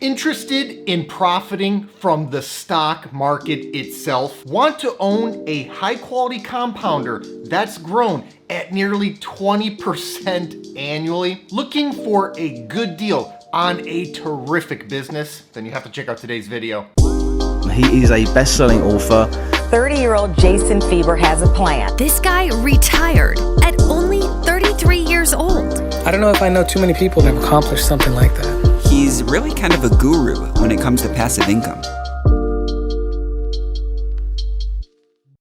Interested in profiting from the stock market itself? Want to own a high quality compounder that's grown at nearly 20% annually? Looking for a good deal on a terrific business? Then you have to check out today's video. He is a best-selling author. 30-year-old Jason Fieber has a plan. This guy retired at only 33 years old. I don't know if I know too many people that have accomplished something like that. He's really kind of a guru when it comes to passive income.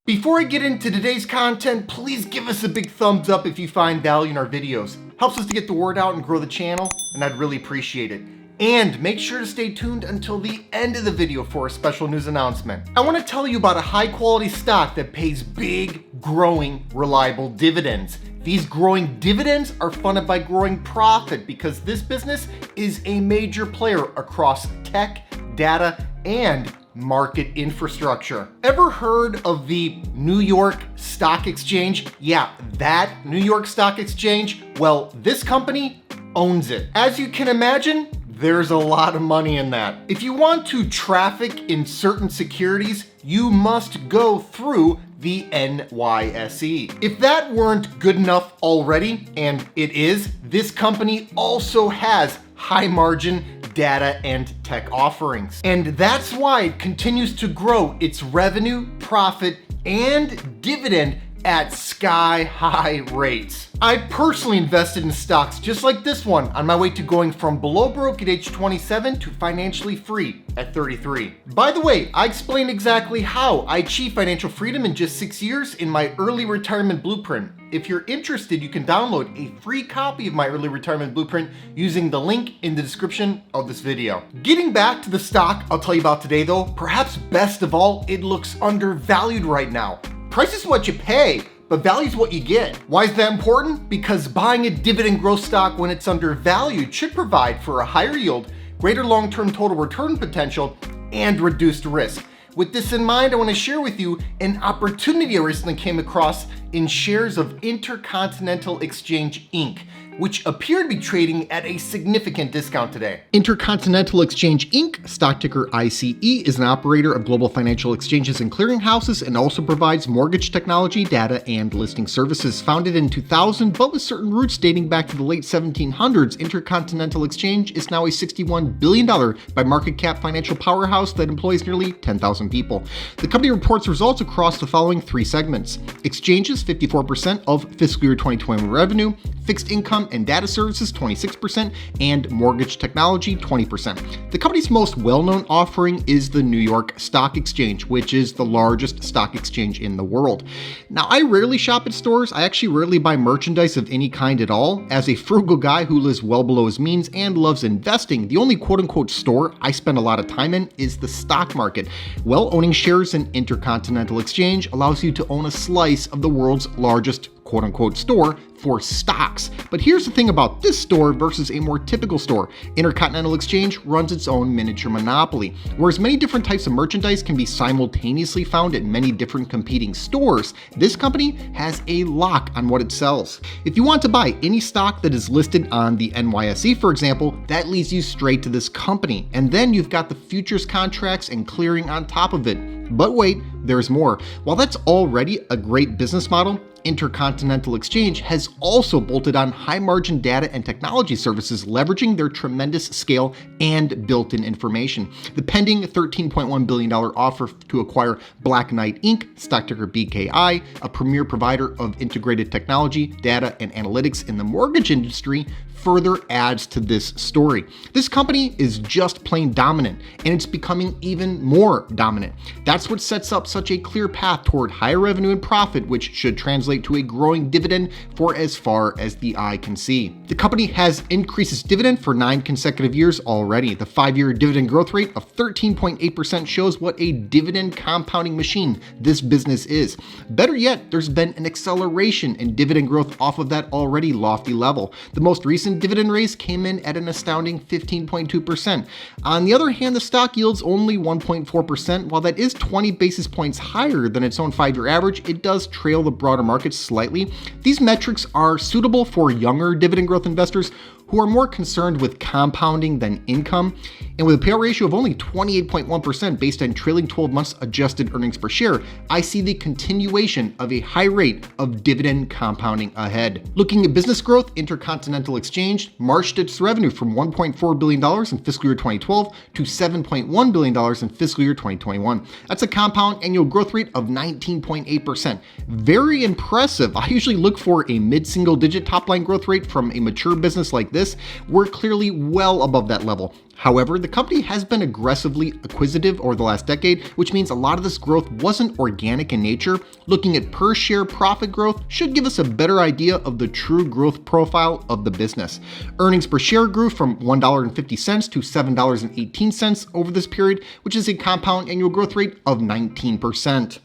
Before I get into today's content, please give us a big thumbs up if you find value in our videos. Helps us to get the word out and grow the channel, and I'd really appreciate it. And make sure to stay tuned until the end of the video for a special news announcement. I want to tell you about a high quality stock that pays big, growing, reliable dividends. These growing dividends are funded by growing profit because this business is a major player across tech, data, and market infrastructure. Ever heard of the New York Stock Exchange? Yeah, that New York Stock Exchange. Well, this company owns it. As you can imagine, there's a lot of money in that. If you want to traffic in certain securities, you must go through the NYSE. If that weren't good enough already, and it is, this company also has high margin data and tech offerings. And that's why it continues to grow its revenue, profit, and dividend at sky high rates. I personally invested in stocks just like this one on my way to going from below broke at age 27 to financially free at 33. By the way, I explained exactly how I achieved financial freedom in just 6 years in my early retirement blueprint. If you're interested, you can download a free copy of my early retirement blueprint using the link in the description of this video. Getting back to the stock I'll tell you about today though, perhaps best of all, it looks undervalued right now. Price is what you pay, but value is what you get. Why is that important? Because buying a dividend growth stock when it's undervalued should provide for a higher yield, greater long-term total return potential, and reduced risk. With this in mind, I want to share with you an opportunity I recently came across in shares of Intercontinental Exchange Inc., which appear to be trading at a significant discount today. Intercontinental Exchange Inc., stock ticker ICE, is an operator of global financial exchanges and clearinghouses and also provides mortgage technology, data, and listing services. Founded in 2000, but with certain roots dating back to the late 1700s, Intercontinental Exchange is now a $61 billion by market cap financial powerhouse that employs nearly 10,000 people. The company reports results across the following three segments: exchanges, 54% of fiscal year 2021 revenue, fixed income and data services, 26%, and mortgage technology, 20%. The company's most well-known offering is the New York Stock Exchange, which is the largest stock exchange in the world. Now, I rarely shop at stores. I actually rarely buy merchandise of any kind at all. As a frugal guy who lives well below his means and loves investing, the only quote-unquote store I spend a lot of time in is the stock market. Well, owning shares in Intercontinental Exchange allows you to own a slice of the world's largest quote-unquote store for stocks. But here's the thing about this store versus a more typical store. Intercontinental Exchange runs its own miniature monopoly. Whereas many different types of merchandise can be simultaneously found at many different competing stores, this company has a lock on what it sells. If you want to buy any stock that is listed on the NYSE, for example, that leads you straight to this company. And then you've got the futures contracts and clearing on top of it. But wait, there's more. While that's already a great business model, Intercontinental Exchange has also bolted on high margin data and technology services, leveraging their tremendous scale and built-in information. The pending $13.1 billion offer to acquire Black Knight Inc., stock ticker BKI, a premier provider of integrated technology, data, and analytics in the mortgage industry, further adds to this story. This company is just plain dominant, and it's becoming even more dominant. That's what sets up such a clear path toward higher revenue and profit, which should translate to a growing dividend for as far as the eye can see. The company has increased its dividend for 9 consecutive years already. The 5-year dividend growth rate of 13.8% shows what a dividend compounding machine this business is. Better yet, there's been an acceleration in dividend growth off of that already lofty level. The most recent dividend raise came in at an astounding 15.2%. On the other hand, the stock yields only 1.4%. While that is 20 basis points higher than its own 5-year average, it does trail the broader market slightly. These metrics are suitable for younger dividend growth investors who are more concerned with compounding than income. And with a payout ratio of only 28.1% based on trailing 12 months adjusted earnings per share, I see the continuation of a high rate of dividend compounding ahead. Looking at business growth, Intercontinental Exchange marched its revenue from $1.4 billion in fiscal year 2012 to $7.1 billion in fiscal year 2021. That's a compound annual growth rate of 19.8%. Very impressive. I usually look for a mid-single digit top line growth rate from a mature business like this. We're clearly well above that level. However, the company has been aggressively acquisitive over the last decade, which means a lot of this growth wasn't organic in nature. Looking at per share profit growth should give us a better idea of the true growth profile of the business. Earnings per share grew from $1.50 to $7.18 over this period, which is a compound annual growth rate of 19%.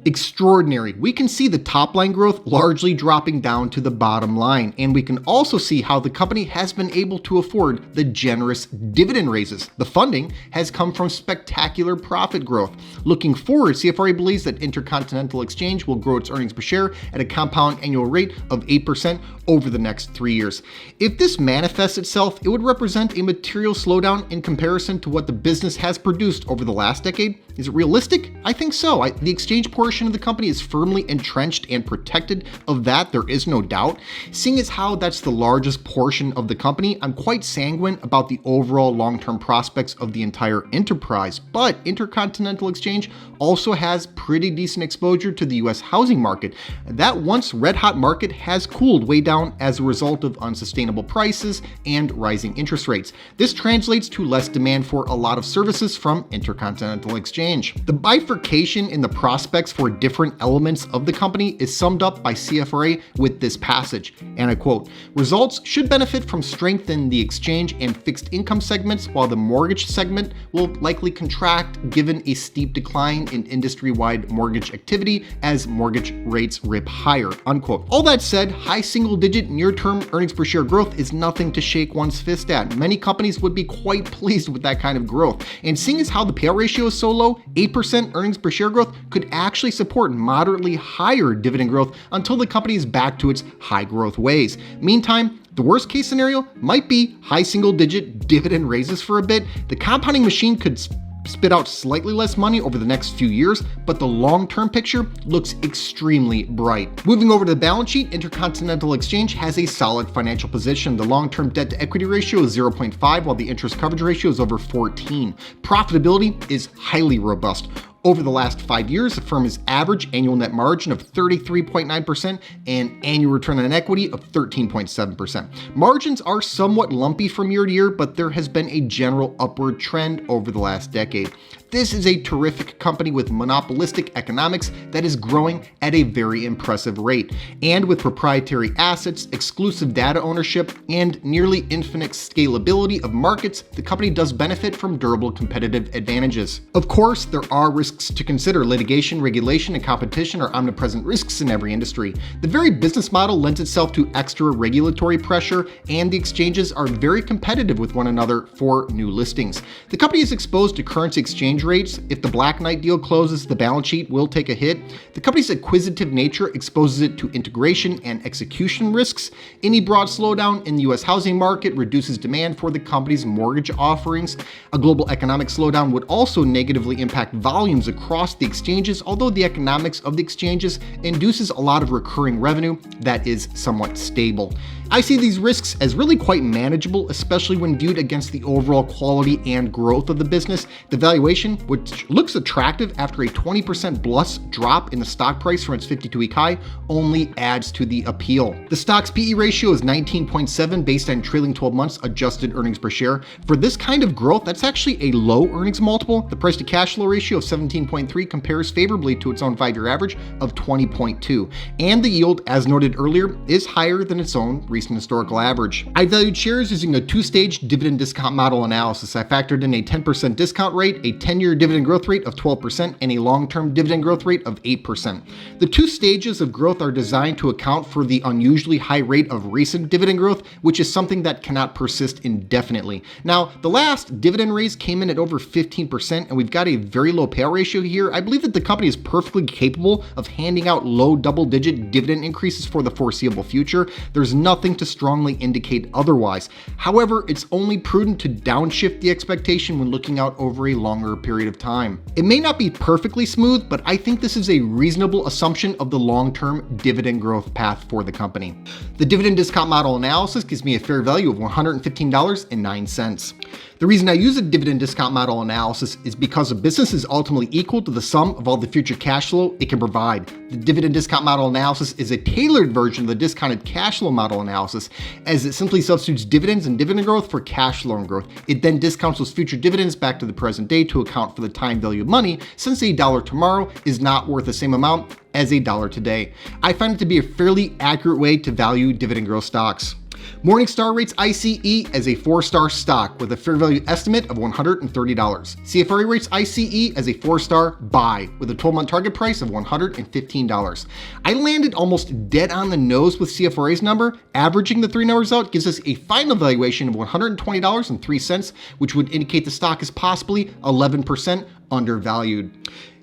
Extraordinary. We can see the top line growth largely dropping down to the bottom line, and we can also see how the company has been able to afford the generous dividend raises. The funding has come from spectacular profit growth. Looking forward, CFRA believes that Intercontinental Exchange will grow its earnings per share at a compound annual rate of 8% over the next 3 years. If this manifests itself, it would represent a material slowdown in comparison to what the business has produced over the last decade. Is it realistic? I think so. The exchange portion of the company is firmly entrenched and protected. Of that, there is no doubt. Seeing as how that's the largest portion of the company, I'm quite sanguine about the overall long-term prospects of the entire enterprise. But Intercontinental Exchange also has pretty decent exposure to the US housing market. That once red-hot market has cooled way down as a result of unsustainable prices and rising interest rates. This translates to less demand for a lot of services from Intercontinental Exchange. The bifurcation in the prospects for different elements of the company is summed up by CFRA with this passage, and I quote, "Results should benefit from strength in the exchange and fixed income segments, while the mortgage segment will likely contract given a steep decline in industry-wide mortgage activity as mortgage rates rip higher," unquote. All that said, high single-digit near-term earnings per share growth is nothing to shake one's fist at. Many companies would be quite pleased with that kind of growth, and seeing as how the payout ratio is so low, 8% earnings per share growth could actually support moderately higher dividend growth until the company is back to its high growth ways. Meantime, the worst case scenario might be high single digit dividend raises for a bit. The compounding machine could spit out slightly less money over the next few years, but the long-term picture looks extremely bright. Moving over to the balance sheet, Intercontinental Exchange has a solid financial position. The long-term debt-to-equity ratio is 0.5, while the interest coverage ratio is over 14. Profitability is highly robust. Over the last 5 years, the firm has averaged annual net margin of 33.9% and annual return on equity of 13.7%. Margins are somewhat lumpy from year to year, but there has been a general upward trend over the last decade. This is a terrific company with monopolistic economics that is growing at a very impressive rate. And with proprietary assets, exclusive data ownership, and nearly infinite scalability of markets, the company does benefit from durable competitive advantages. Of course, there are risks to consider. Litigation, regulation, and competition are omnipresent risks in every industry. The very business model lends itself to extra regulatory pressure, and the exchanges are very competitive with one another for new listings. The company is exposed to currency exchange rates. If the Black Knight deal closes, the balance sheet will take a hit. The company's acquisitive nature exposes it to integration and execution risks. Any broad slowdown in the US housing market reduces demand for the company's mortgage offerings. A global economic slowdown would also negatively impact volumes across the exchanges, although the economics of the exchanges induces a lot of recurring revenue that is somewhat stable. I see these risks as really quite manageable, especially when viewed against the overall quality and growth of the business. The valuation, which looks attractive after a 20% plus drop in the stock price from its 52-week high, only adds to the appeal. The stock's PE ratio is 19.7 based on trailing 12 months adjusted earnings per share. For this kind of growth, that's actually a low earnings multiple. The price to cash flow ratio of 17.3 compares favorably to its own 5-year average of 20.2. And the yield, as noted earlier, is higher than its own recent historical average. I valued shares using a 2-stage dividend discount model analysis. I factored in a 10% discount rate, a 10-year dividend growth rate of 12%, and a long-term dividend growth rate of 8%. The 2 stages of growth are designed to account for the unusually high rate of recent dividend growth, which is something that cannot persist indefinitely. Now, the last dividend raise came in at over 15%, and we've got a very low payout ratio here. I believe that the company is perfectly capable of handing out low double-digit dividend increases for the foreseeable future. There's nothing nothing to strongly indicate otherwise. However, it's only prudent to downshift the expectation when looking out over a longer period of time. It may not be perfectly smooth, but I think this is a reasonable assumption of the long-term dividend growth path for the company. The dividend discount model analysis gives me a fair value of $115.09. The reason I use a dividend discount model analysis is because a business is ultimately equal to the sum of all the future cash flow it can provide. The dividend discount model analysis is a tailored version of the discounted cash flow model analysis, as it simply substitutes dividends and dividend growth for cash flow and growth. It then discounts those future dividends back to the present day to account for the time value of money, since a dollar tomorrow is not worth the same amount as a dollar today. I find it to be a fairly accurate way to value dividend growth stocks. Morningstar rates ICE as a 4-star stock with a fair value estimate of $130. CFRA rates ICE as a 4-star buy with a 12-month target price of $115. I landed almost dead on the nose with CFRA's number. Averaging the three numbers out gives us a final valuation of $120.03, which would indicate the stock is possibly 11% undervalued.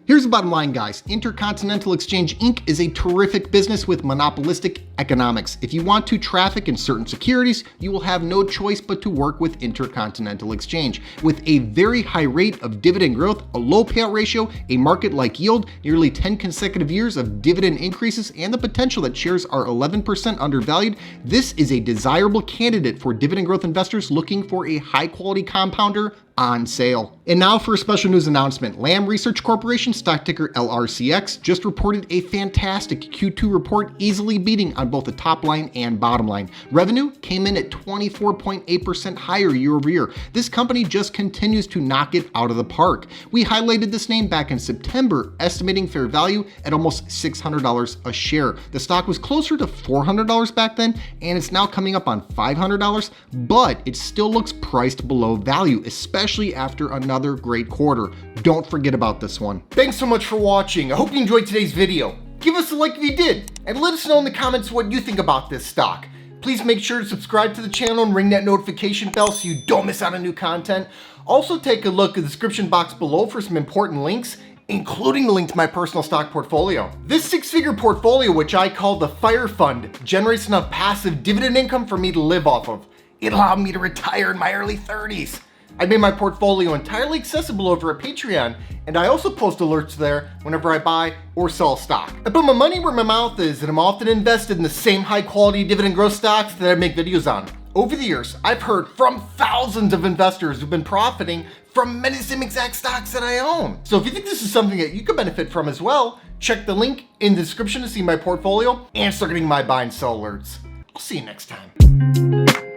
Here's the bottom line, guys. Intercontinental Exchange Inc. is a terrific business with monopolistic economics. If you want to traffic in certain securities, you will have no choice but to work with Intercontinental Exchange. With a very high rate of dividend growth, a low payout ratio, a market-like yield, nearly 10 consecutive years of dividend increases, and the potential that shares are 11% undervalued, this is a desirable candidate for dividend growth investors looking for a high-quality compounder on sale. And now for a special news announcement. Lam Research Corporation, stock ticker LRCX, just reported a fantastic Q2 report, easily beating on both the top line and bottom line. Revenue came in at 24.8% higher year over year. This company just continues to knock it out of the park. We highlighted this name back in September, estimating fair value at almost $600 a share. The stock was closer to $400 back then, and it's now coming up on $500, but it still looks priced below value, especially after another great quarter. Don't forget about this one. Thanks so much for watching. I hope you enjoyed today's video. Give us a like if you did, and let us know in the comments what you think about this stock. Please make sure to subscribe to the channel and ring that notification bell so you don't miss out on new content. Also take a look at the description box below for some important links, including the link to my personal stock portfolio. This 6-figure portfolio, which I call the Fire Fund, generates enough passive dividend income for me to live off of. It allowed me to retire in my early 30s. I made my portfolio entirely accessible over at Patreon, and I also post alerts there whenever I buy or sell stock. I put my money where my mouth is, and I'm often invested in the same high quality dividend growth stocks that I make videos on. Over the years, I've heard from thousands of investors who've been profiting from many of the same exact stocks that I own. So if you think this is something that you could benefit from as well, check the link in the description to see my portfolio and start getting my buy and sell alerts. I'll see you next time.